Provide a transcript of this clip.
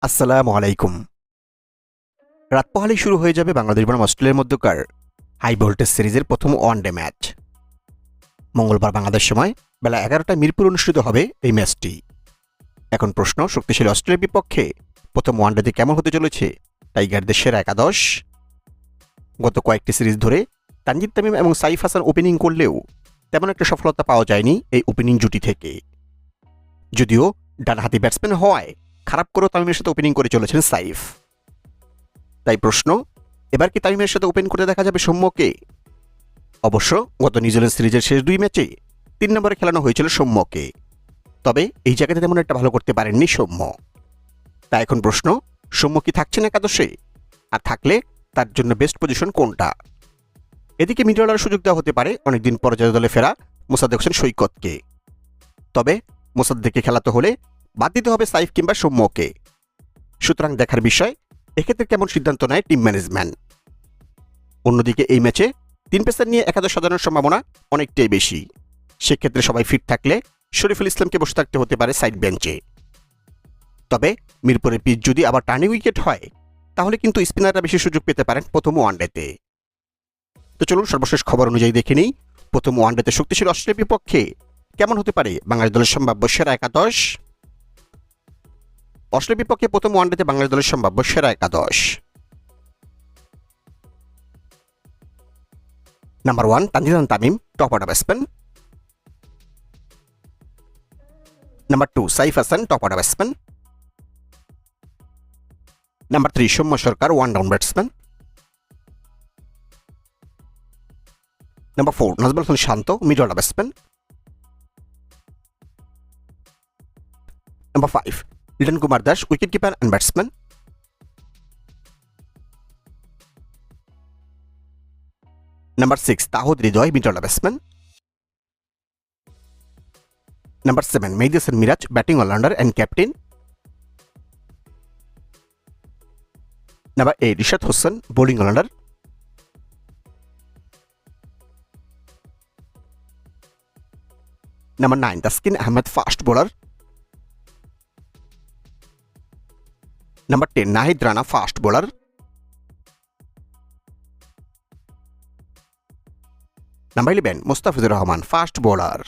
আসসালামু আলাইকুম। রাত পোহালেই শুরু হয়ে যাবে বাংলাদেশ বনাম অস্ট্রেলিয়ার মধ্যকার হাই ভোল্টেজ সিরিজের প্রথম ওয়ানডে ম্যাচ। মঙ্গলবার বাংলাদেশ সময় বেলা 11টায় মিরপুর অনুষ্ঠিত হবে এই ম্যাচটি। এখন প্রশ্ন, শক্তিশালী অস্ট্রেলিয়ার বিপক্ষে প্রথম ওয়ানডেতে কেমন হতে চলেছে টাইগারদের সেরা একাদশ? গত কয়েকটি সিরিজ ধরে তানজিদ তামিম এবং সাইফ হাসান ওপেনিং করলেও তেমন একটা সফলতা পাওয়া যায়নি এই ওপেনিং জুটি থেকে। যদিও ডানহাতি ব্যাটসম্যান হওয়ায় খারাপ করেও তামিমের সাথে ওপেনিং করে চলেছেন সাইফ। তাই প্রশ্ন, এবার কি তামিমের সাথে ওপেন করতে দেখা যাবে সৌম্যকে? অবশ্য গত নিউজিল্যান্ড সিরিজের শেষ দুই ম্যাচে 3 নম্বরে খেলানো হয়েছিল সৌম্যকে, তবে এই জায়গাতে তেমন একটা ভালো করতে পারেননি সৌম্য। তাই এখন প্রশ্ন, সৌম্য কি থাকছেন একাদশে? আর থাকলে তার জন্য বেস্ট পজিশন কোনটা? এদিকে মিডল অর্ডার সুযোগ দেওয়া হতে পারে অনেকদিন পর জাতীয় দলে ফেরা মোসাদ্দেক হোসেন সৈকতকে। তবে মোসাদ্দেককে খেলাতে হলে বাদ দিতে হবে সাইফ কিংবা সৌম্যকে। সুতরাং দেখার বিষয় এক্ষেত্রে কেমন সিদ্ধান্ত নেয় টিম ম্যানেজমেন্ট। অন্যদিকে এই ম্যাচে 3 পেসার নিয়ে একাদশ সাজানোর সম্ভাবনা অনেকটাই বেশি। সেক্ষেত্রে সবাই ফিট থাকলে শরীফুল ইসলামকে বসে থাকতে হতে পারে সাইড বেঞ্চে। তবে মিরপুরের পিচ যদি আবার টার্নিং উইকেট হয় তাহলে কিন্তু স্পিনাররা বেশি সুযোগ পেতে পারেন প্রথম ওয়ানডেতে। তো চলুন সর্বশেষ খবর অনুযায়ী দেখে নিই প্রথম ওয়ানডেতে শক্তিশালী অস্ট্রেলিয়ার বিপক্ষে কেমন হতে পারে বাংলাদেশ দলের সম্ভাব্য সেরা একাদশ। অস্ট্রেলিয়ার বিপক্ষে প্রথম ওয়ানডেতে বাংলাদেশ দলের সম্ভাব্য সেরা একাদশ: number 1 Tanzid Tamim, top order batsman. Number 2 Saif Hasan, top order batsman. Number 3 Soumya Sarkar, one down batsman. Number 4 Najmul Hasan Shanto, middle order batsman. Number 5 Liton Kumar Das, wicket keeper and batsman. Number 6 Towhid Hridoy, middle order batsman. Number 7 Mehidy Hasan Miraz, batting allrounder and captain. Number 8 Rishad Hossain, bowling allrounder. Number 9 Taskin Ahmed, fast bowler. Number 10 Nahid Rana, fast bowler. Number 11 Mustafizur Rahman, fast bowler.